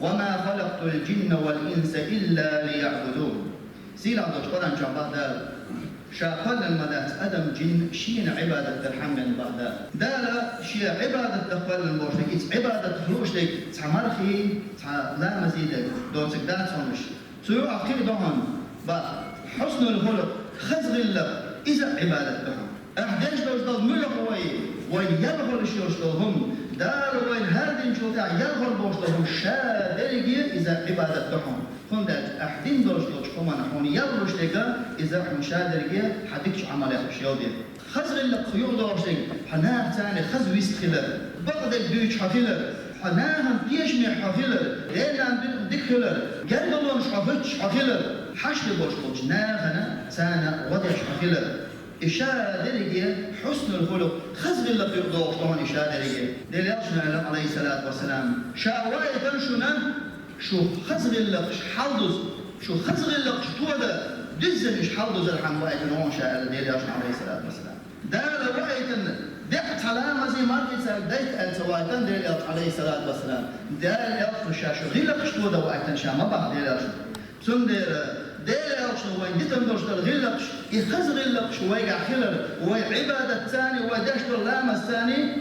وما خلقت الجن والإنس إلا ليعبدون. سيلا دكتوران جابادا شاقل المدات أدم جن شين عبادة الحمد بعد دالا شي عبادة تقبل الموشك عبادة خلوشك تعمرخي لا مزيدك دوتك دات صنش سيو أخير دهان حسن الخلق خزغ الله إذا عبادة دهان أحداش دوش ملق وين يلغل شيوشتهم دار وين هردين شوتا يلغل بوشتهم شادرقية إذا عبادة دهان فندق أحدين دوش خمان حون يلغلش لك إذا مشادرقية حديكش عملية شيودي خزغ الله خيوغ دوشتك حناه تاني خزو يستخلر بقدك دوش حفلر حناهم بيشمي حفلر ديلان دكلر قلبلونش حفلر حشد بوشتوش ناغنا تانا ودش حفلر إشارة درجة حسن الخلق خزق الله في يقضوا طبعا إشارة درجة دليلنا عليه الصلاة والسلام شاوية تنشنا شو خزق الله حلدز شو خزق الله تودا دزن إش حلدز الحمواء تنون شاء دليلنا عليه الصلاة والسلام دال وقتن دقت على مزي ماركت ديت التواتن دليلنا عليه الصلاة والسلام دال يقف شاشو غير تودا وقتن شام بعد دليلنا سندر ديلش وين دتم دوشتل غلقش يخز غلقش ويقع خلل وعبادة الثاني ودشتل لام الثاني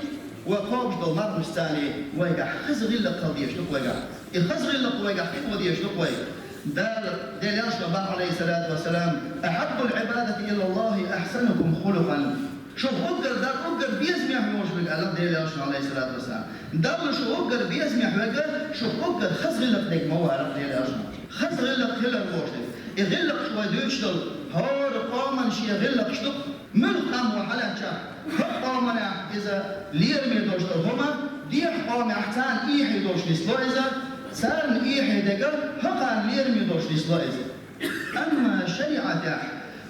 وقوش دل مرمش الثاني ويقع خز غلق قضي يشتق ويقع يخز غلق ويقع خط ودي يشتق ويقع ديلش الله عليه الصلاة والسلام أحب العبادة إلى الله أحسنكم خلقا شوف أقدر دار أقدر بيزمح موش بالقلب ديلش عليه الصلاة والسلام دار شو أقدر بيزمح ويقدر شوف أقدر خز غلق ديك موارق ديلش خز غلق خلل موش يغلق شوي دوشتل هور قامن شي يغلق شتق ملك أم وحلا شا قامنا إذا ليرمي دوشتل هما ديح قام أحسان إيحي دوش لسلو إذا سارن إيحي دقر هقان ليرمي دوش لسلو إذا أما شريعة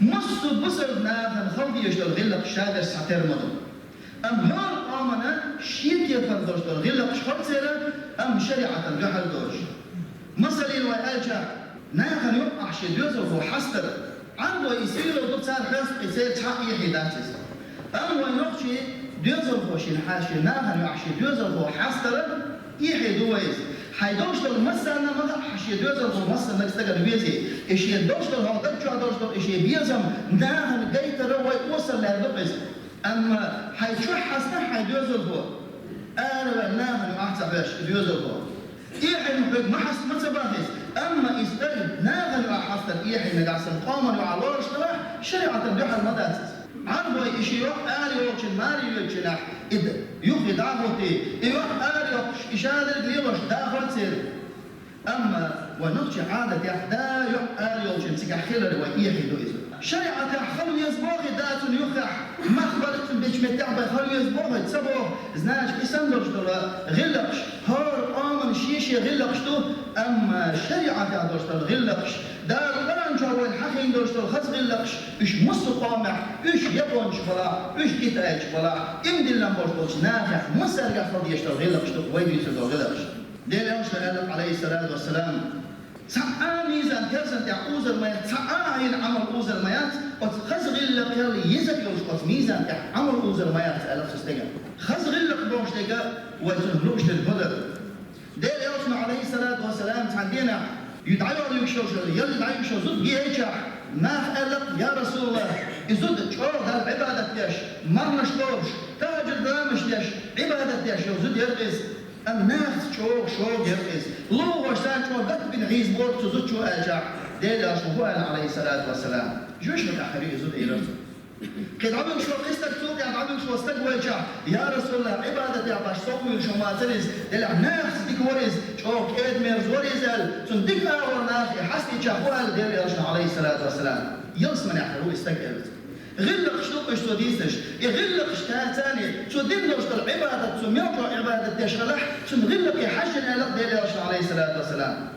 مصد بصر ناثن خلقي يشتل غلق شادر ساتر مدن أم هور قامنا شيك يفر دوشتل غلق شخط سيرا أم شريعة بحر دوش مثلين وآجا ناخن يقع شيء دوزه وحستر عنده يصير له صار حس يصير تحقي حداتس أما نقشي دوزه وشين حاشي ناخن يقع شيء دوزه وحستر يحي دويز حيدوش له مثلا ما حشي دوزه ومثلا نستقر بيزي إيش يدوش له هذا شو دوش له إيش بيزم ناخن جيت روي وصل لهذا أما حيشوف حسنا حيدوزه هو أنا ناخن أحسبش دوزه هو إيحي نحب ما حس ما تباهيز أما إسرائيل ناغل وحصل إيحي نقاسم قامن وعلوش تبع شريعة بيحر مداتس عنده إشي يوح آلي وقش ماري يوكشنح إذا يوخي دعوتي يوح آلي وقش إشادر ليوش داخل سير أما ونقش عادة يحدا يوح آلي وقش مسيح خلال وإيحي دو إزو شريعة خلو يزبوغي داتون يوخح مخبرت بيش متعبا خلو يزبوغي تسبوه زناش إسندرش دولا غلقش هور قامن شيشي غلقش دو أما شريعة دوشتل غلقش دار قرانجا وين حقين دوشتل خز غلقش إش مصقامع إش يبونش فلا إش إتاج فلا إمدي لنبوشتلش نافع مسرقة فضيشتل غلقش دو وين يتدو غلقش ديل يوشتل عليه الصلاة والسلام ميزان كرسن تعوز الميات عين عمل أوز الميات وخزغ اللق يلي يزك يوشقص ميزان عمل أوز الميات ألف سستيقا خزغ اللق بوشتيقا ويتنهلوش للبدر ديل يوشنا عليه الصلاة والسلام تعدينا يدعيوا يكشوش يلي يدعيوا يكشوش زد جيهيشا ما ألق يا رسول الله يزد شعور هذا عبادة ديش مرنش توش تاجر درامش ديش عبادة ديش يزد يرقز أم ناس شوق يرقز لو وشتان شو قد بن عيز بورت زد شو أرجع ديل أشوفه عليه الصلاة والسلام جوش متأخرين زد إيران قد عمل شو قصتك سوق يعني عمل شو استقبل يا رسول الله عبادة يا باش سوي شو ما تريز دل ناس ديك وريز شو كيد ميرز وريزل صندق ورناخ حسني شافوها ديل أشوفه عليه الصلاة والسلام يلص من يحرو استقبل غلق شنو شو ديسش يغلق شتا ثاني شو دين لو شو العبادة شو ميوجو عبادة تشغلح شو غلق يحشن على ديال الله عليه الصلاة والسلام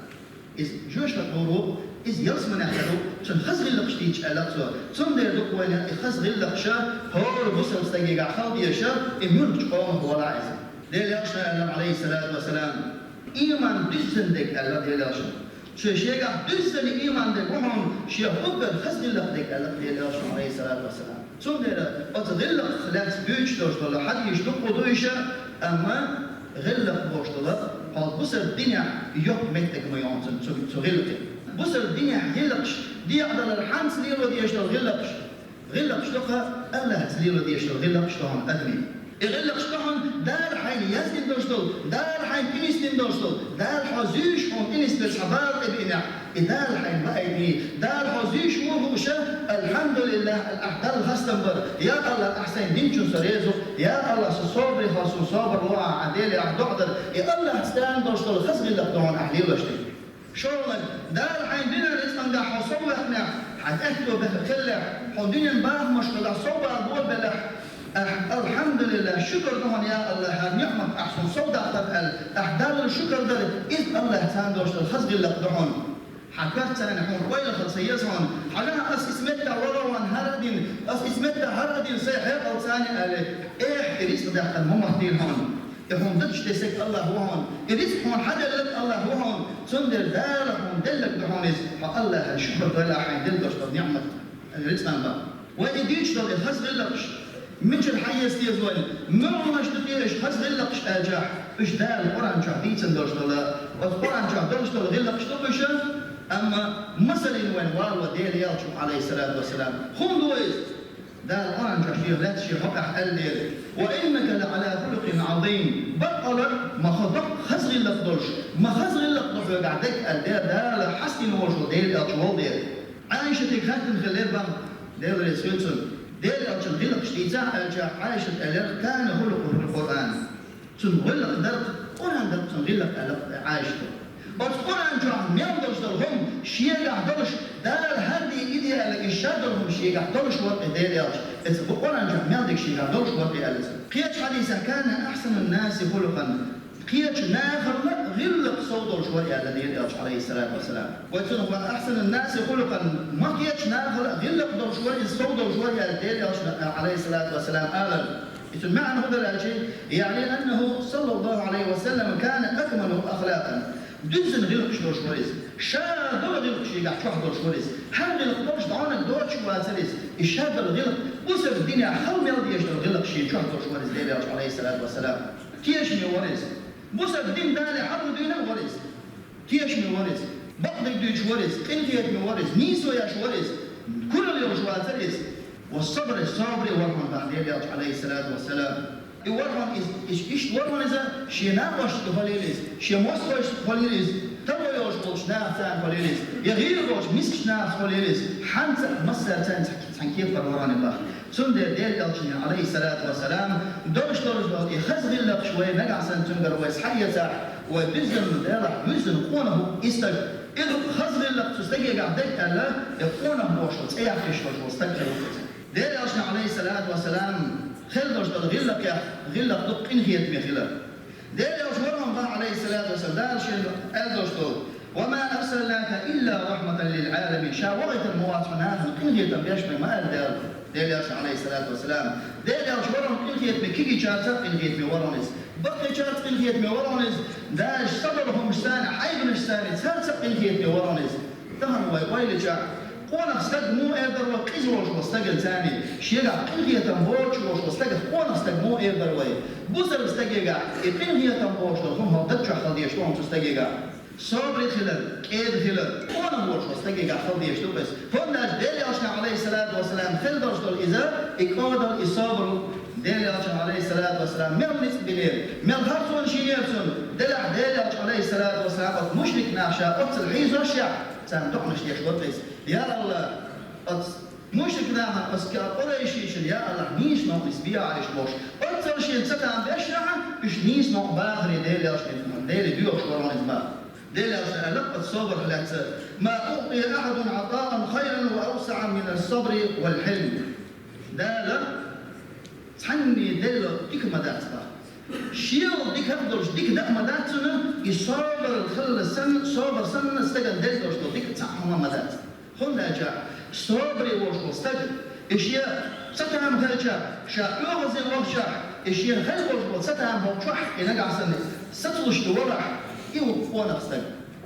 إذ جوش الغروب إذ يرسم نحلو شو خز غلق شتيج على شو دير دوك وين خز غلق شا هو بوسم استجيع خاضي شا إميون تقوم هو العز ديال الله عليه الصلاة والسلام إيمان بيزندك على ديال الله شيء دوسن إيمان ده وهم شيء حب الخزن اللي خدك الله عليه الصلاة والسلام. ثم ده أتغلق خلاص بيجتوش ولا حد يشتق ودويشه أما غلق بوش قال بصر الدنيا يوك متك ما يونسن تغلق بصر الدنيا يلقش دي أقدر الحمس ليرو دي يشتغل غلقش لقى الله سليرو دي يشتغل غلقش طبعا أدمي غلقش طبعا دار حين يزن دوشتل دار حين إنستن دوشتل دار حزيش هم إنست الحبار إبنا دار حين بأيدي دار حزيش وهوشة الحمد لله الأحدال هستنبر يا الله أحسن دينشو سريزو يا الله صبري خاصو صبر وعا عديلي أحدقدر يا الله هستان دوشتل خسغي لقدون أحلي وشتي شغلك دار حين دينا الإسلام دا حصوبة احنا حتأكلوا بخلع حدين باه مشكلة صوبة أبوال بلح الحمد لله شكر لهم يا الله نعمة أحسن صودا تبقى أحدال الشكر در إذ الله تاندوش الخزق اللي قدحون حكرت سنة حون ويل خلصيزهم حاجة اسمتها وروان هردين اسمتها هردين سيحيق أو ثاني قال إيه إريس بدأت الممثلين هون يحون ضدش تسك الله هون إريس حون حدا لك الله هون تندر دالك هون دلك دحونيز الله الشكر دلا حين دلدوش نعمة إريس نعمة وإديش دل الخزق اللي مش الحيز تيزول مرة مش تطيرش خز غلقش أجاح إيش ده القرآن جاهدين سندرش ولا القرآن جاهدرش ولا غلقش طبيش أما مثل وين والدير يالشو عليه الصلاة والسلام هم دويز ده القرآن جاهدين لا تشي حق أهل وإنك لعلى خلق عظيم بطل ما خضق خز غلق درش ما خز غلق درش قعدك الدير ده لحسن وجه دير يالشو دير عايشة تكاتن خلير بام دير رسولسون دير أرجل غلق شتيزا أرجع عايشة ألق كان غلق في القرآن تن غلق درق قرآن درق تن غلق ألق عايشته بس قرآن جاء ميودرش درهم شيئا درش دار هذه إيدي ألق الشادرهم شيئا درش وقت دير أرج إذا قرآن جاء ميودرش شيئا درش وقت ألق قياش حديثا كان أحسن الناس خلقا قياش ناخر غلق صوت شوية الذي يرجع عليه الصلاة والسلام ويتنه أحسن الناس خلقا ما قياش ناخر غلق دور شوية صوت شوية الذي يرجع عليه الصلاة والسلام قال يتم معنى هذا الشيء يعني أنه صلى الله عليه وسلم كان أكمل أخلاقا دزن غلق شوية شاد غلق شيء قاعد تحضر شوية هل غلق دورش دعونا دور شوية الشاد الغلق وصل الدنيا حول يرضي يشتغل غلق شيء تحضر شوية الذي يرجع عليه الصلاة والسلام كيش ميوريز بوسا الدين دالي حرب دينا ورز تيش من ورز بقدك دوش ورز قنتيت من ورز نيسو ياش ورز كل اليوم شوازرز والصبر الصابر ورحمن بعد يلياج عليه الصلاة والسلام ورحمن إيش ورحمن إذا شي ناقش تفليلز شي موسوش تفليلز تبو يوش قلش نافتان فليلز يغير قلش مسكش نافت فليلز حانت مصر تنكيف فروران الله سندر ديل يلجن عليه الصلاة والسلام دوش بلقي خزغ اللق شوي نقع سنتنقر ويسحية وبزن ديرح بزن قونه استج إذا خزغ اللق تستجي قعدك ألا يقونه بوشل أي عفش وشل استجي ديل يلجن عليه الصلاة والسلام خل دوش غلق يا غلق دق إنهيت بخلاف ديل يلجن الله عليه الصلاة والسلام دار شيء أدوش وما أرسلناك إلا رحمة للعالمين شاورت المواطنات إنهيت بيشمل ما أدار ديلياش عليه الصلاة والسلام ديلياش ورم إنهيت بكيجي جاتر إنهيت بورونيز بقي جاتر إنهيت بورونيز داش صبرهم مشتان حيب مشتان تسرسق إنهيت بورونيز دهن ويلي جا قونا استق مو إيدر وقيز وش واستقل ثاني شيئا إنهيت بورش وش واستقل قونا استق مو إيدر وي بوزر استقيقا إنهيت بورش هم هدتش خلديش وهم تستقيقا صبر خلال كيد خلال وانا بورش واستقيقا خلديش بس فناش ديلياشنا عليه الصلاة والسلام خلدوش دول إذا إقادر إصابر ديلياش عليه الصلاة والسلام مغلس بليل مغهرسون شيئرسون ديلياش عليه الصلاة والسلام مشرك ناشا أتصل حيز رشع سامدقنش يشوطيس يا الله مشرك ناها أسكا قريشيش يا الله نيش نقص بيا عليش بوش أتصل شيء ستان بأشرعا إش نيس نق باغري ديلياش ديلي بيوش ورانيز ما ديلياش ألقى الصبر لك ما أعطي أحد عطاء خيرا وأوسع من الصبر والحلم دالا تحني ديلا ديك مدات شيل ديك هفدرش ديك دق مداتنا يصابر الخل السن صابر سن استجل ديلوش ديك تحمى مدات خلنا جاء صابري وش واستجل إشياء ستهم هالجا شاء يغزي وغشا إشياء هل وش ستهم وشح ينقع سن ستلش دورح يوق ونفسك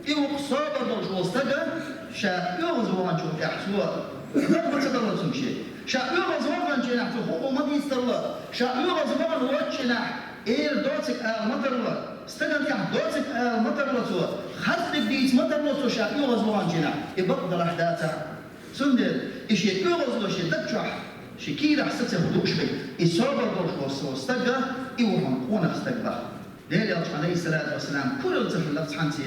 يوق صابر دوش واستجل شاء يغزي وانشو يحسوا ما تقدر تمشي شاء يغزي وانشو يحسوا هو ما بيسترلا شاء يغزي وانشو يحسوا إير دوتك مطر استقل يا دوتك مطر لتو خاطر ديت مطر لتو شا يغز وانجنا يبقى احداثا سندل ايش يغز لو شي دكشح شي كيرا حسته هدوء شوي يصابر دوش وصو استقى يوهم قونا استقبا ديل عليه الصلاه والسلام كل التفلت حنتي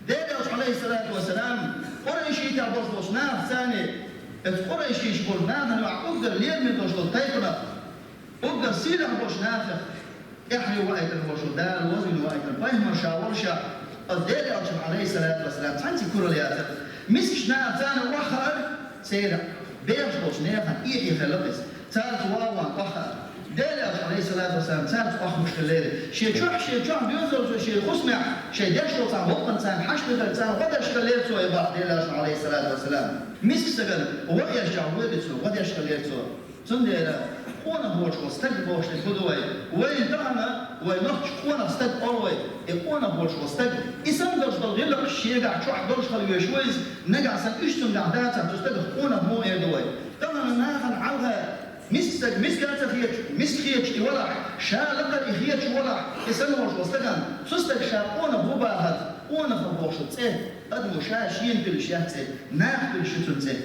ديل عليه الصلاه والسلام قريشي تاع دوش ناف ثاني قريشي شغل ناف اقدر ليه من دوش طيبنا اقدر سيلا دوش نافخ يحيى وقت الوشو دال وزن وقت الفهم شاورشا الديل عليه الصلاه والسلام حنتي كل لياتك مسكش ناف ثاني وخر سيلا بيرش دوش نافخ ايه خلقس ثالث واوا وخر ديل عليه الصلاه والسلام ثالث اخ مشكله شي جوع بيوزل شي خصمع شي داش لو تاع وطن تاع حشد تاع غدا شكليت سو يبا ديل عليه الصلاه والسلام مسك سجل هو يرجع ودتو غدا شكليت سو تندير قونا بوش وستك بوش الفدوي وين دعنا وين نخش قونا ستك أروي قونا بوش وستك إسم درش بالغلق الشيء قاعد شو حدرش خليه شويز نقع سن إشتم قاعدات تستك قونا بمو يدوي طبعا ناخن علها مسكات خيتش ورح شالق خيتش ورح إسم بوش وستكن سستك شاقونا بوباهد قونا بوش تسه أدمو شاشين كل شيء تسه ناخ كل شيء تسه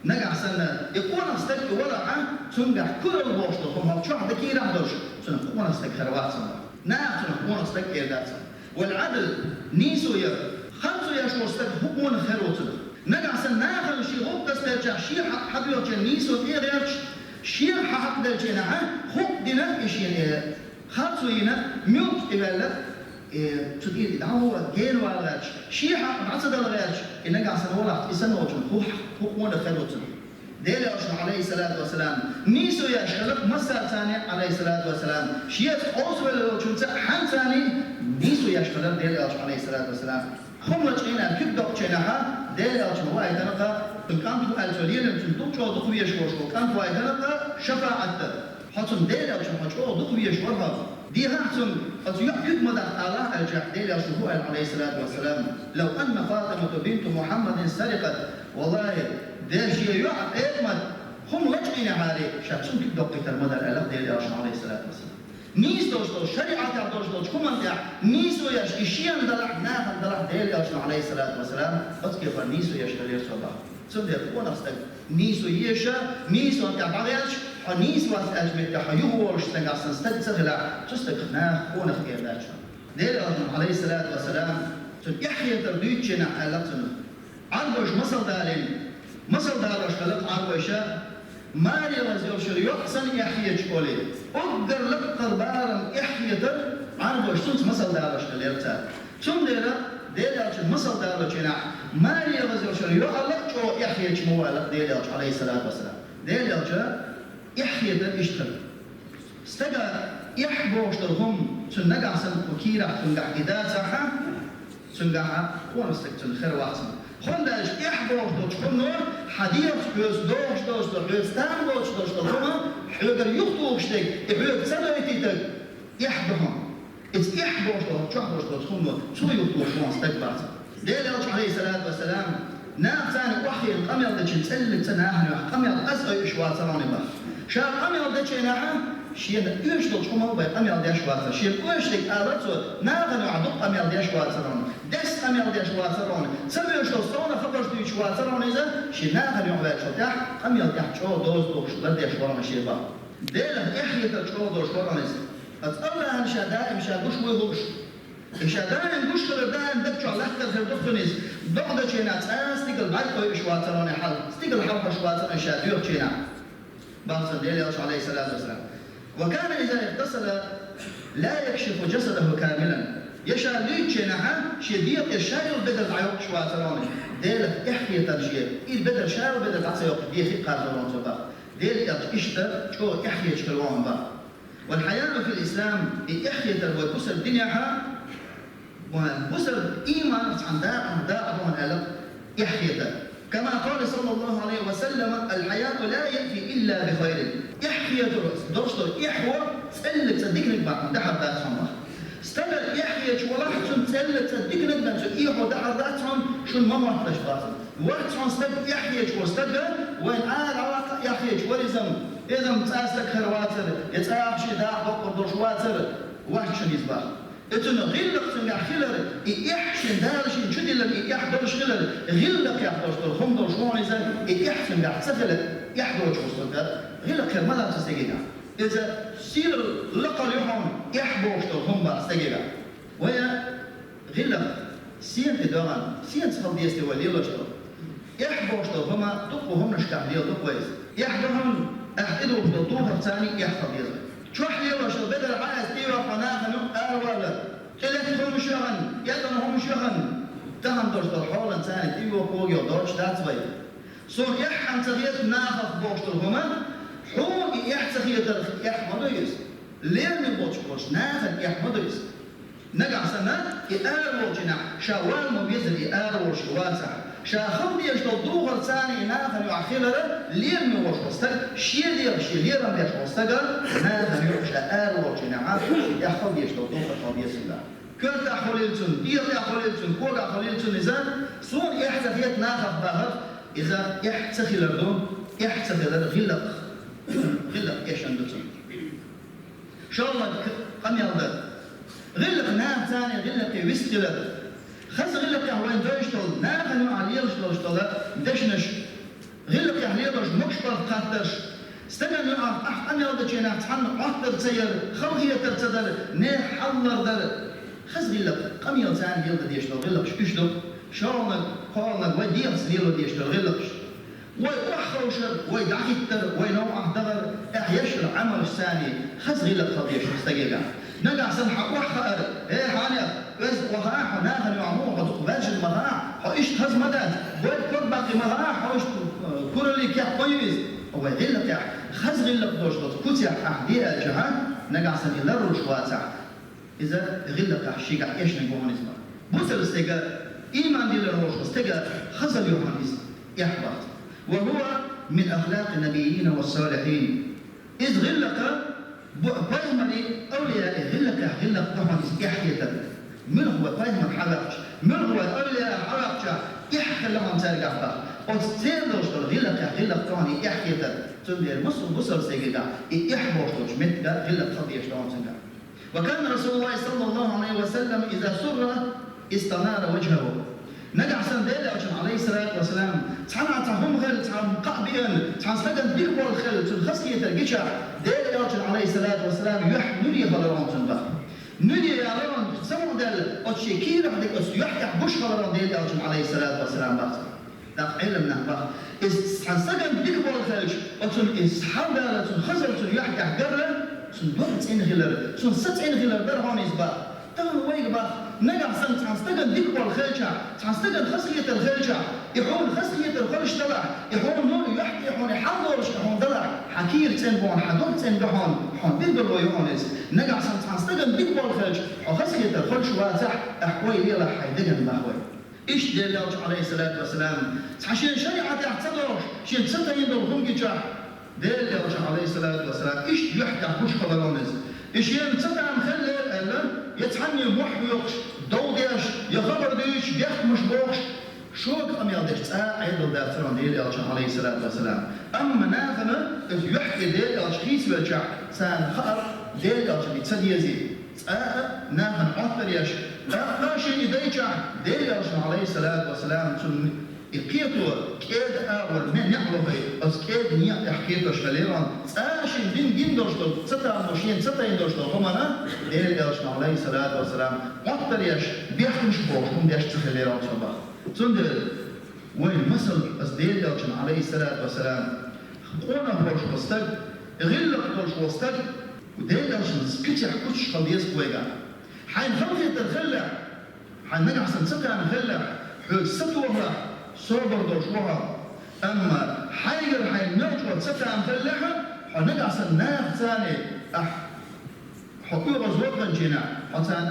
نقع سنة يكون استك ولا عن تنقع كل الواشط هم شو عندك يرحدوش سنكون استك خروات سنة نعم سنكون استك إيردات والعدل نيسو ير خمسو يشو استك هكون خروت نقع سنة ناخل شيء هو تسترجع شيء حبيو جن نيسو إيردش شيء حق ده جناها هو دينا إشين خمسو ينا ميوت إبلا تدير دعوة جيل والغاش شيء حق عصد الغاش إنك عصد ولا إسمه وجن هو وانا خلوت ديل عليه الصلاة والسلام نيسو يا شلق مسا ثاني عليه الصلاة والسلام شيء أوصل لو كنت حن ثاني نيسو يا شلق ديل عليه الصلاة والسلام هم لجينا كيف دقتناها ديل على واحد نقطة كان تو الجليل من دكتور دكتور شوش كان واحد نقطة شفاعة حتى ديل على دكتور شورها دي هاتم يحكي مدى الله الجحديل عليه الصلاة والسلام لو أن فاطمة بنت محمد سرقت والله ده شيء يعب إدمت هم لجعين عليه شخصون كيف دقيت المدى الألف ديل عليه الصلاة والسلام نيس دوشتو شريعة دوشتو كمان تاع نيسو ياش إشيان دلع ناخن دلع ديل عليه الصلاة والسلام بس كيف نيسو ياش دليل صباح سندر كون أستك نيسو يشا نيسو تاع بعيش نيسو أجمع تاع يهوش تاع سنستك سهلا تستك ناخ كون خير داش ديل عليه الصلاة والسلام يحيى ترديتشنا حالتنا عربش مصل دالين مصل دالش خلق عربشة ماري وزيوش يحسن يحيى شولي أقدر لك قربارا يحيى تر عربش سنت مصل دالش خليرتا ثم ديلاش مصل دالشنا ماري وزيوش يحلق شو يحيى شموالك ديلاش عليه الصلاة والسلام ديلاش يحيى تر اشتر استجا يحبوش ترهم سنقع سن وكيرا سنقع إذا صحا سنقع ونستك سنخير واحسن خندش يحبوش دوش خنور حديث بيوز دوش بيوز تام دوش خما حلقر يخطوش تك يحلق سنويتي تك يحبهم إذ يحبوش دوش خنور شو يخطوش وانستك بعض ديلاش عليه الصلاة والسلام ناف ثاني وحي القمر دش نسلك سناحن قمر أسأل إشوات سراني بار شا قمر دش ناحن شيء يشتغل شو ما هو بقمر ديش واسر شيء يشتغل آلته ناقل عدق قمر ديش واسرون دس قمر ديش واسرون سمي يشتغل صونا خبرش ديش واسرون إذا شيء ناقل يعمل شو تح قمر ديش شو دوش بديش ورا شيء بقى ديله إحيى تشو دوش ورا إذا أتقبل عن شدائم شادوش ويهوش شدائم دوش دائم دكتور على أكثر في الدخنيز دقدة شينا استيقل بعد كوي شواترون حل استيقل حرب شواترون شاديو شينا بعض ديله عليه الصلاة والسلام وكان إذا اغتسل لا يكشف جسده كاملا يشا ليتشنها شديق الشاير بدل عيوق شواتروني ديل احكي ترجيع بدل شاير بدل عصيوق بيخي قادرون زبا ديل اشتر شو احكي شكلون با والحياة في الإسلام احكي تروي بسر الدنيا وبسر إيمان عن داء أبوان ألف احكي كما قال صلى الله عليه وسلم الحياة لا يأتي إلا بخير يحيى درستر يحوى سألك صدقنك بعد دحر ذاتهم استمر يحيى شولاح شن سألك صدقنك بعد شن يحوى دحر ذاتهم شن ما مرتش باسم وقت شن استمر يحيى شو استمر وين عواقع يحيى شو ولزم إذا متأسلك خرواتر يتأخ شي داع بقر درشواتر واحد شن يزبار اتن غلق تنجا خلر إحسن دارشين شدي لك إحدرش خلر غلق يحدرش الخمدر شوان إذا إحسن قاعد تسخل يحدرش وصلت غلق ماذا تستجينا إذا سير لقى اليوم يحبوش الخمدر استجينا ويا غلق سين تدارن سين تفضل يستوى ليلة شطر يحبوش الخمدر تقوهم نشكع ليلة تقويز يحدهم أحدوا بالطوفة الثاني يحفظ يزر شو حليلة شطر بدل عايز تيوى قناة نوم أرولا إلتهم شغن يدهم شغن تهم درش الحول إنسان تيوه فوق يدرش داتوي صور يحن تغيير نافخ بوشترهما حون يحتغير يحمدويس لين بوش بوش نافخ يحمدويس نقع سنة يأروجنا شوال مبيزر يأروج واسع شاخم يجدو دوغر ثاني نافخ يعخيلر لين بوش وستر شير ليرم بيش وستر نافخ يوش أروجنا عارف يخم يجدو دوغر طبيعي الله كنت أخليلتون دير أخليلتون كور أخليلتون إذا صون يحتفيت نافخ بهر إذا يحتخي لردون يحتخي لرد غلق يشندتون شاء الله قم يلدر غلق ناف ثاني غلق يوستلر خز غلق يهوين دوشتل ناف نوع ليلشتل دشنش غلق يهليلش مكشبر قاتش استنى نوع قم يلدر جينا تحن قاتر تسير خلقية ترتدر نيح حلر در خز غلق قم يلتان يلد ديشتل غلقش اشتل شاء قالنا وديم سنيلو ديشتل غلقش ويحوشر ويدعكتر وينوع دغر يشر عمل الثاني خز غلق خبيش مستقيقا نقع سنحق وحقر ايه حانيا بس وهاح ناهن يعموه وتقبلش المضاع حوش هز مدد ويكون باقي مضاع حوش كورلي كيح قيمز هو غلق يح خز غلق دوشتل كتيح احدية الجهان نقع سنيلر وشواتع إذا غلق حشيقع إيش نقوم نسمع بوصل استيقا إيمان دي للروش استيقا خزل يوحنيس يحبط وهو من أخلاق النبيين والصالحين إذ غلق بايمني أولياء غلق يوحنيس يحيى من هو بايمن حلقش من هو أولياء حلقش يحكي لهم تارجع بقى وستيرش غلق يوحني يحيى تندير مصر بوصل استيقا يحبوش متى غلق خطيش لهم تنقع وكان رسول الله صلى الله عليه وسلم إذا سر استنار وجهه نجع سندال عليه الصلاة والسلام تعهم غير تعهم قابئا تعهم سجن بيكبر الخل تنخسكي ترجيشة دال عليه الصلاة والسلام يحمل خلران تنبه نودي يارون سمع دال أشكير عندك يحيى بوش خلران دال عليه الصلاة والسلام بس ده علم نحبه إذ سجن بيكبر الخل وتن إسحاب دال تنخسر يحيى جرا سندوت إن غلر سنست إن غلر درهم إسبا تمام ويك با نجع سنت تستجد ذكر الخلشة تستجد خصية الخلشة يحون خصية الخلش طلع يحون نور يحكي يحون يحضرش يحون طلع حكير تنبون حدود تنبحون حون بيدر ويونس نجع سنت تستجد ذكر الخلش وخصية الخلش واسع أحوي ليلا حيدجن بحوي إيش دليل عليه الصلاة والسلام عشان شريعة يعتبرش شين ستين دورهم كيشة دليل عليه الصلاة والسلام إيش يحكي عن وش خبرونز إيش ينتبع مخلل ألا يتحني محيوش دوديش يخبر ديش يخ مش بوش شوك أم يقدر تساعد الدكتور ديل عليه الصلاة والسلام أما نافنا إذ يحكي ديل خيس وجع سان خار ديل بتسديزي نافن أكثر يش لا شيء يديجع ديل عليه الصلاة والسلام تون يقيتو كيد أول من يعرفه أس كيد نيا يحكيتوش فليران ساشين دين دوشتو ستا مشين ستا يندوشتو همانا ديل عليه الصلاة والسلام أكثر يش بيحكمش بوش هم بيش تخليران شبا تندر وين مثل أس ديل عليه الصلاة والسلام قونا بوش وستر غلق بوش وستر وديل سكتي حكوش خليس كويغا حين خلقي ترخلع حين نجع سنسكا نخلع حول ستوها صبر دوشوها أما حير نوجه ستا مفلحة حنقع سناف ثاني حقوق زوجا جنا حتى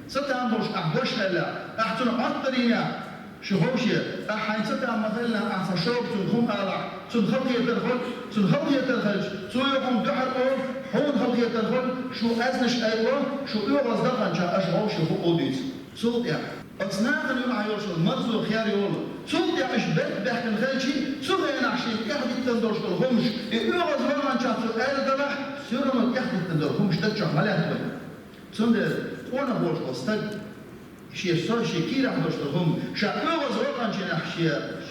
ستا مبوش أحبوش هلا أحتن عطرينا شهوشيا أحين ستا مثلا أحفشوب تنخم ألع تنخلقية الخلج تنخلج دحر أوف حون خلقية الخلج شو أزنش أيوه شو يوغز دقن جا أشغوش شو أوديس صوت يعني أصناعاً يوعيوش المرزو خيار يقول صوت يا مش بحكي الخلشي صوت يا نعشين يحدي تندرش بالهمش يقول زمان شافوا آل دلح سيرنا يحدي تندرش همش تتشح مليح صندر وانا بوش وستد شيء صار شكير عم دوشتهم شاكنا وزوقان شنا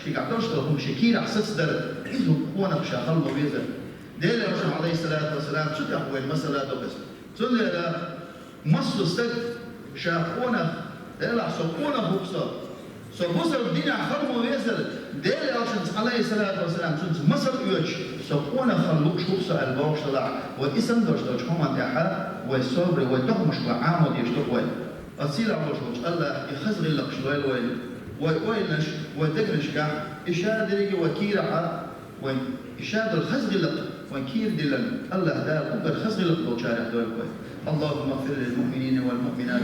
شيء قاعد دوشتهم شكير حسس در إذا وانا بشاخل وبيزر ديل الرسول عليه الصلاة والسلام شو تقول المسألة دوبس صندر مصر استد شاكونا ديل عصقونا بوكسر سبوسر الدنيا خرم وبيزر ديل الرسول عليه الصلاة والسلام شو مصر يوش سبونا خلوك شو سأل البوش طلع واسم دوشتوش هم انتحى والصبر والتهمش وعامد يشتغل أصيل على وجهه الله يخزغ لك شوال وينش ودقنش كع إشارة درجة وكيرة وين إشارة الخزغ لك وكير دلنا الله ده قبل خزغ لك لو شارع دول اللهم اغفر للمؤمنين والمؤمنات